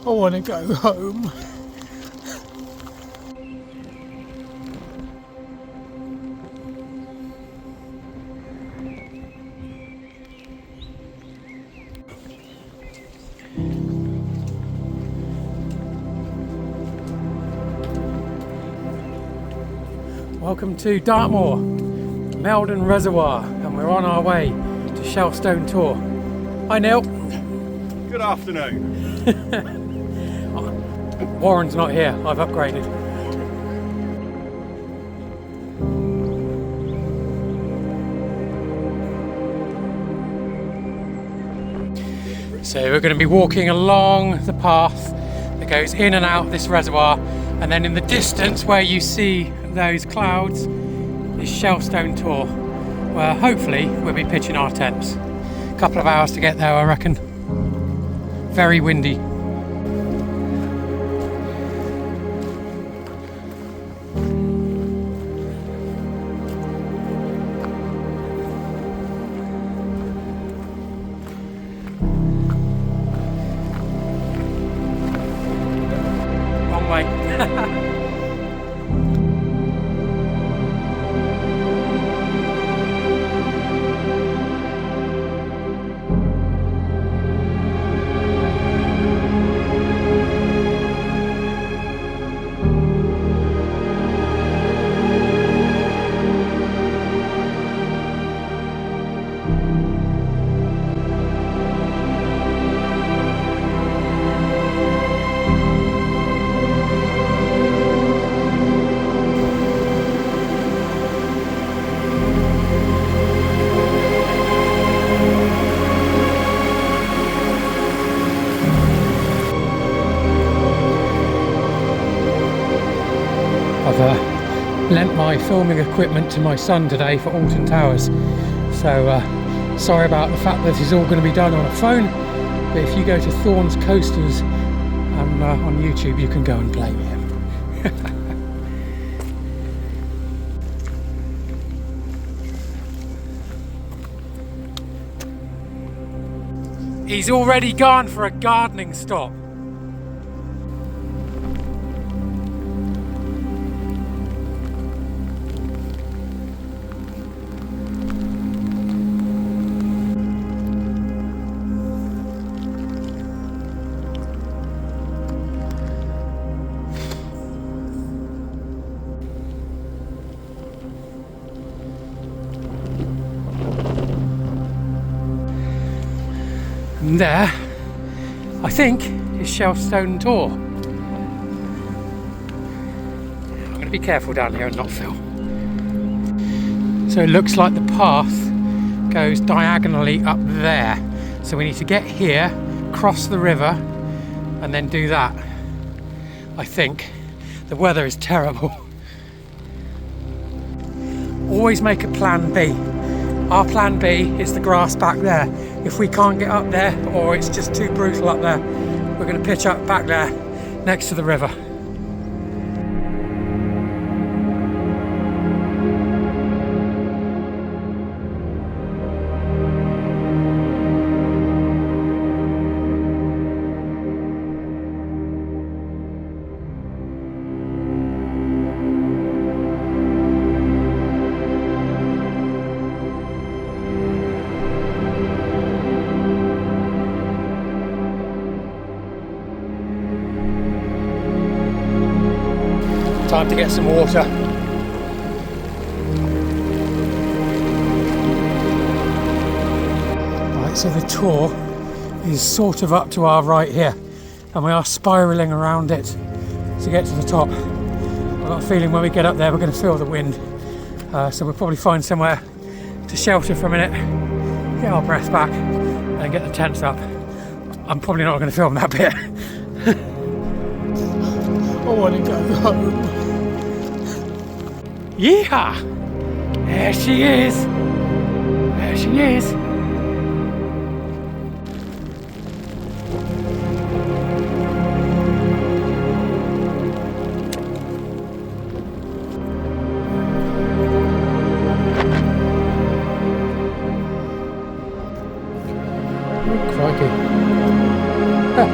I want to go home. Welcome to Dartmoor, Meldon Reservoir, and we're on our way to Shelstone Tor. Hi Neil. Good afternoon. Warren's not here, I've upgraded. So we're going to be walking along the path that goes in and out of this reservoir, and then in the distance where you see those clouds is Shellstone Tor, where hopefully we'll be pitching our tents. A couple of hours to get there, I reckon. Very windy. Wrong way. I've lent my filming equipment to my son today for Alton Towers, so sorry about the fact that it's all going to be done on a phone, but if you go to Thorne's Coasters on YouTube, you can go and play with him. He's already gone for a gardening stop. And there, I think, is Shellstone Tor. I'm going to be careful down here and not film. So it looks like the path goes diagonally up there. So we need to get here, cross the river, and then do that. I think. The weather is terrible. Always make a plan B. Our plan B is the grass back there. If we can't get up there, or it's just too brutal up there, we're going to pitch up back there next to the river. Time to get some water. Right, so the Tor is sort of up to our right here, and we are spiralling around it to get to the top. I've got a feeling when we get up there we're going to feel the wind, so we'll probably find somewhere to shelter for a minute, get our breath back, and get the tents up. I'm probably not going to film that bit. I want to go home. Yeehaw! There she is! There she is! Crikey. Ah.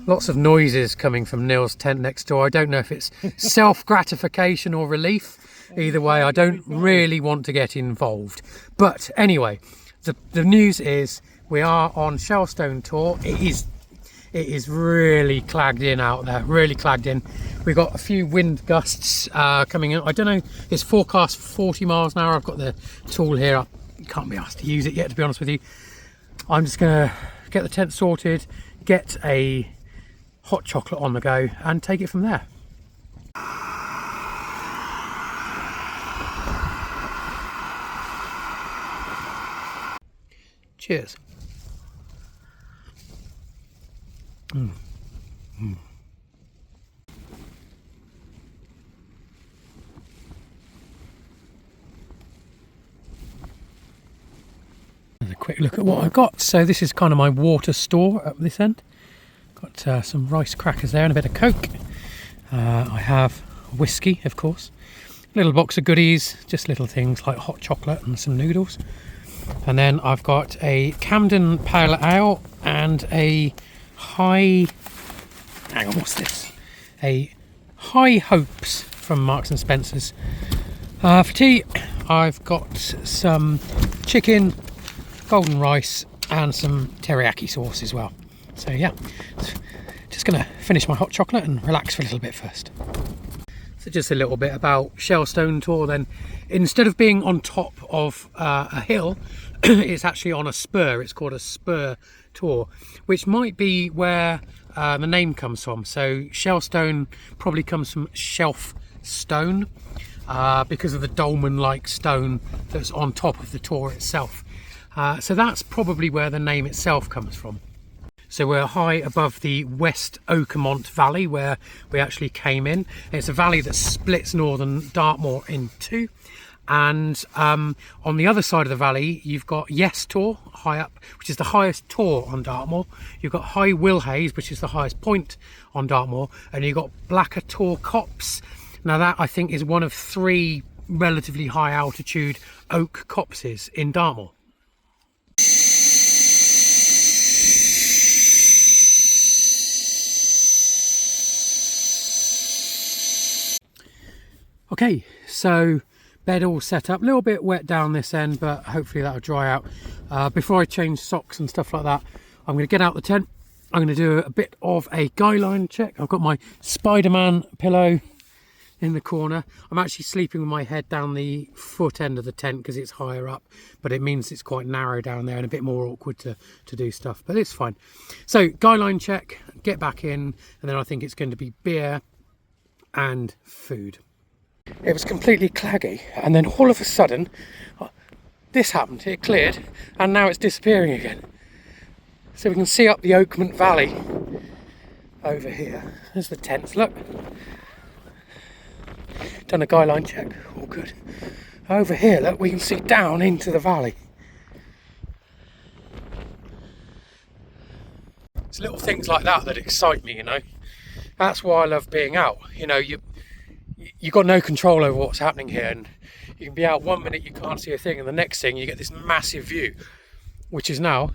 Lots of noises coming from Neil's tent next door. I don't know if it's self-gratification or relief. Either way, I don't really want to get involved. But anyway, the news is we are on Shellstone Tor. It is really clagged in out there, really clagged in. We've got a few wind gusts coming in. I don't know, it's forecast 40 miles an hour. I've got the tool here. I can't be asked to use it yet, to be honest with you. I'm just gonna get the tent sorted, get a hot chocolate on the go and take it from there. Cheers. A quick look at what I've got. So this is kind of my water store up this end. Got some rice crackers there and a bit of Coke. I have whiskey, of course. Little box of goodies, just little things like hot chocolate and some noodles. And then I've got a Camden Pale Ale and a High Hopes from Marks and Spencer's. For tea, I've got some chicken, golden rice and some teriyaki sauce as well. So yeah, just gonna finish my hot chocolate and relax for a little bit first. So just a little bit about Shellstone Tor then. Instead of being on top of a hill, it's actually on a spur. It's called a spur tor, which might be where the name comes from. So Shellstone probably comes from shelf stone because of the dolmen-like stone that's on top of the tor itself. So that's probably where the name itself comes from. So we're high above the West Oakmont Valley where we actually came in. It's a valley that splits northern Dartmoor in two. And on the other side of the valley, you've got Yes Tor, high up, which is the highest tor on Dartmoor. You've got High Willhays, which is the highest point on Dartmoor. And you've got Blacker Tor Copse. Now that, I think, is one of 3 relatively high altitude oak copses in Dartmoor. Okay, so bed all set up, a little bit wet down this end, but hopefully that'll dry out. Before I change socks and stuff like that, I'm going to get out the tent. I'm going to do a bit of a guy line check. I've got my Spider-Man pillow in the corner. I'm actually sleeping with my head down the foot end of the tent because it's higher up, but it means it's quite narrow down there and a bit more awkward to do stuff, but it's fine. So guy line check, get back in, and then I think it's going to be beer and food. It was completely claggy, and then all of a sudden this happened. It cleared and now it's disappearing again. So we can see up the Oakmont Valley over here. There's the tents, look. Done a guy line check, all good. Over here, look, we can see down into the valley. It's little things like that that excite me, you know. That's why I love being out. You know, you've got no control over what's happening here, and you can be out one minute you can't see a thing, and the next thing you get this massive view, which is now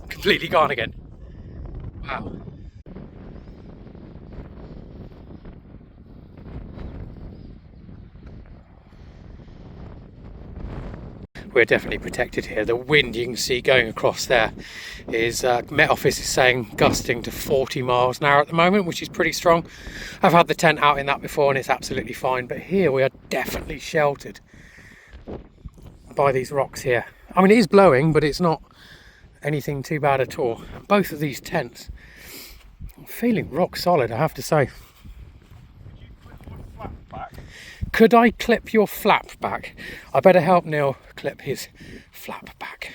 completely gone again. Wow. We're definitely protected here. The wind you can see going across there is, Met Office is saying gusting to 40 miles an hour at the moment, which is pretty strong. I've had the tent out in that before and it's absolutely fine, but here we are definitely sheltered by these rocks here. I mean, it is blowing, but it's not anything too bad at all. Both of these tents, I'm feeling rock solid, I have to say. Could I clip your flap back? I better help Neil clip his flap back.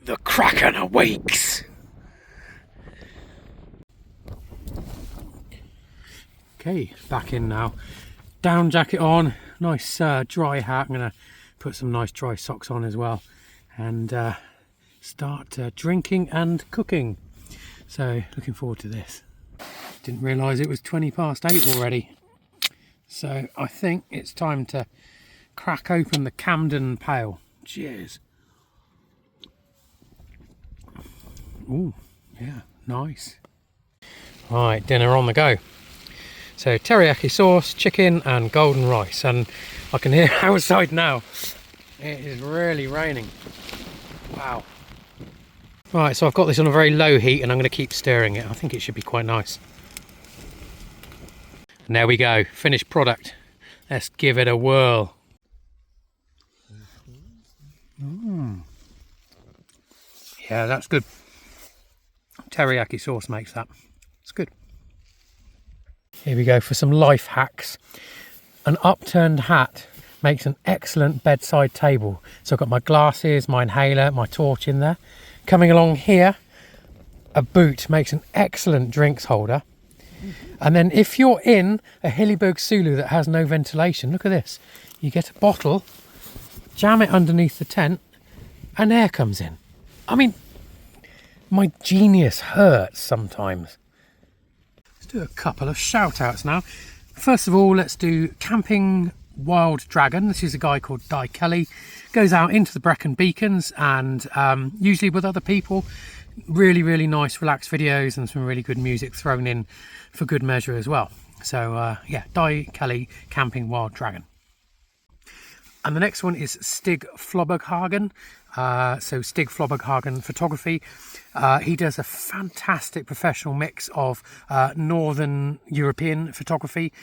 The Kraken awakes! Okay, back in now. Down jacket on, nice dry hat. I'm going to put some nice dry socks on as well. And start drinking and cooking. So, looking forward to this. Didn't realise it was 20 past 8 already. So I think it's time to crack open the Camden Pale. Cheers. Ooh, Yeah, nice. Right, dinner on the go. So teriyaki sauce, chicken and golden rice, and I can hear outside now. It is really raining. Wow. Right, so I've got this on a very low heat and I'm going to keep stirring it. I think it should be quite nice. And there we go, finished product. Let's give it a whirl. Yeah, that's good. Teriyaki sauce makes that. It's good. Here we go for some life hacks. An upturned hat makes an excellent bedside table. So I've got my glasses, my inhaler, my torch in there. Coming along here, a boot makes an excellent drinks holder. And then if you're in a Hilleberg Soulo that has no ventilation, look at this. You get a bottle, jam it underneath the tent, and air comes in. I mean, my genius hurts sometimes. Let's do a couple of shout outs now. First of all, let's do Camping N-Wilddragon. This is a guy called Di Kelly. Goes out into the Brecon beacons and usually with other people. Really nice relaxed videos and some really good music thrown in for good measure as well. So yeah, Di Kelly, Camping N-Wilddragon. And the next one is Stig Flobberghagen. So Stig Flobberghagen Photography. He does a fantastic professional mix of Northern European photography,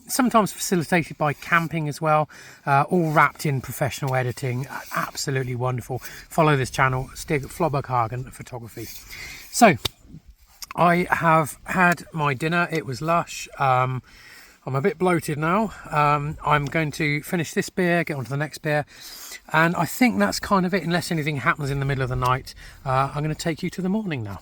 sometimes facilitated by camping as well, all wrapped in professional editing. Absolutely wonderful. Follow this channel, Stig Flobberghagen Photography. So I have had my dinner. It was lush. I'm a bit bloated now. I'm going to finish this beer, get on to the next beer, and I think that's kind of it, unless anything happens in the middle of the night. I'm going to take you to the morning now.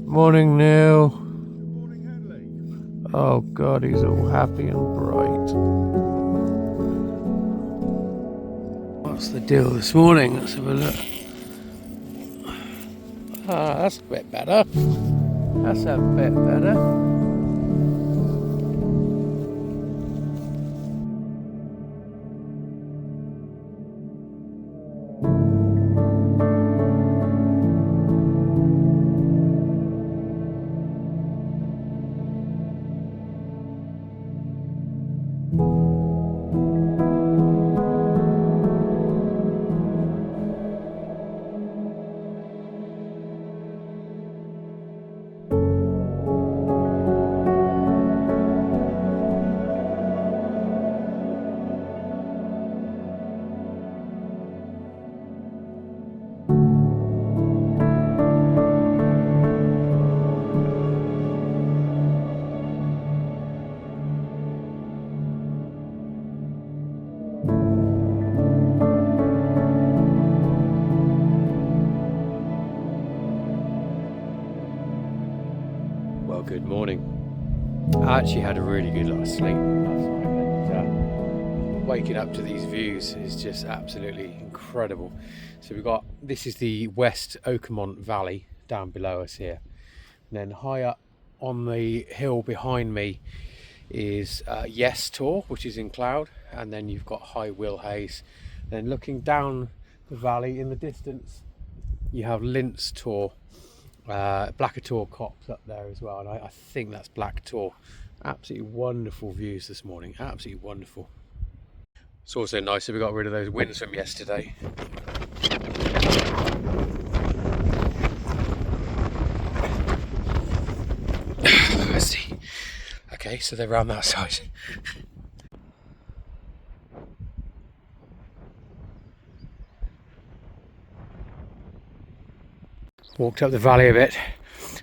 Morning, Neil. Morning, Henley. Oh God, he's all happy and bright. What's the deal this morning? Let's have a look. Ah, that's a bit better. That's a bit better. Good morning. I actually had a really good night's sleep last night, and waking up to these views is just absolutely incredible. So we've got, this is the West Oakmont Valley down below us here, and then high up on the hill behind me is Shellstone Tor, which is in cloud, and then you've got High Will Haze. Then looking down the valley in the distance you have Lent Tor. Blacker Tor Copse up there as well, and I think that's Black Tor. Absolutely wonderful views this morning, absolutely wonderful. It's also nice that we got rid of those winds from yesterday. Let's see. Okay, so they're around that side. Walked up the valley a bit,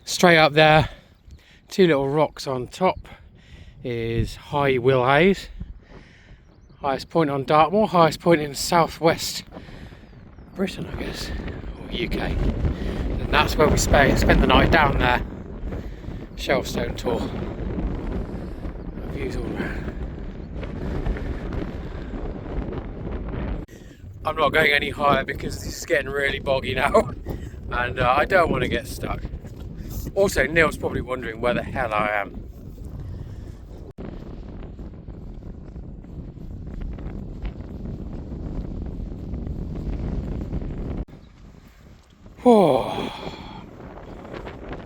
straight up there Two little rocks on top is High Willhays, highest point on Dartmoor, highest point in southwest Britain, I guess, or UK. And that's where we spent the night down there. Shelstone Tor. Views all around. I'm not going any higher because this is getting really boggy now, and I don't want to get stuck. Also, Neil's probably wondering where the hell I am. Oh,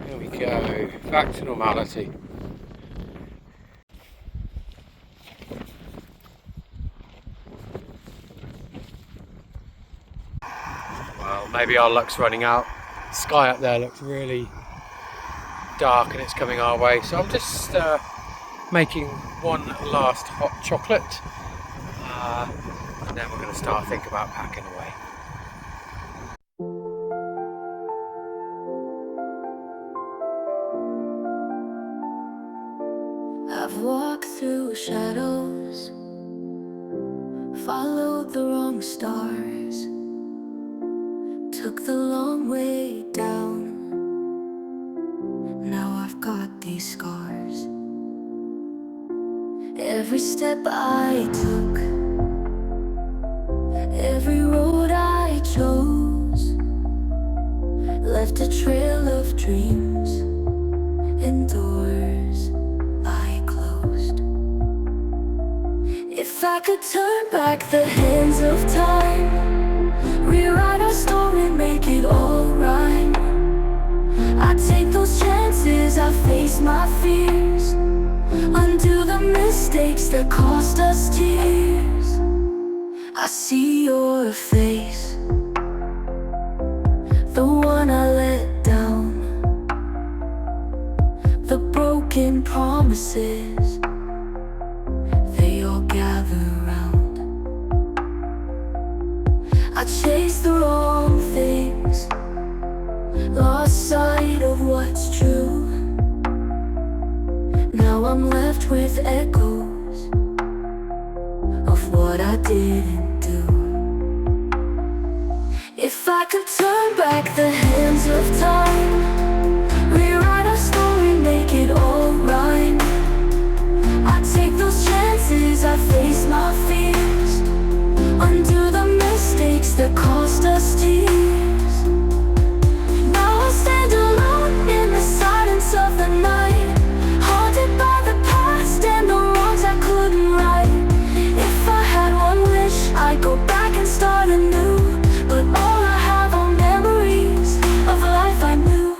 here we go, back to normality. Well, maybe our luck's running out. The sky up there looks really dark and it's coming our way, so I'm just making one last hot chocolate, and then we're going to start thinking about packing away. I've walked through shadows, followed the wrong stars, took the long way down. Now I've got these scars. Every step I took, every road I chose, left a trail of dreams and doors I closed. If I could turn back the hands of time, rewrite our story, make it all right, I take those chances, I face my fears, undo the mistakes that cost us tears. I see your face, the one I let down, the broken promises, they all gather round. I chased the wrong things, lost sight of what's true. Now I'm left with echoes of what I didn't do. If I could turn back the hands of time, rewrite our story, make it all right, I take those chances, I face my fears, undo the mistakes that cost us tears. Now I stand alone in the silence of the night, haunted by the past and the wrongs I couldn't right. If I had one wish, I'd go back and start anew, but all I have are memories of a life I knew.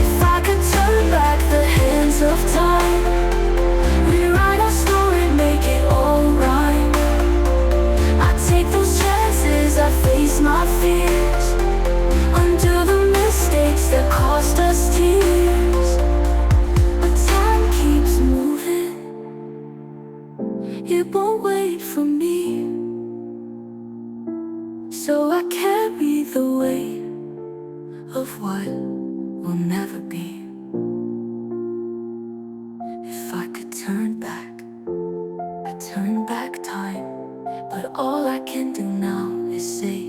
If I could turn back the hands of time, rewrite our story, make it all right, I take those chances, I face my fears, undo the mistakes that cost us tears. But time keeps moving, it won't wait for me, so I carry the weight of what will never be. If I could turn back, I'd turn back time, but all I can do now is say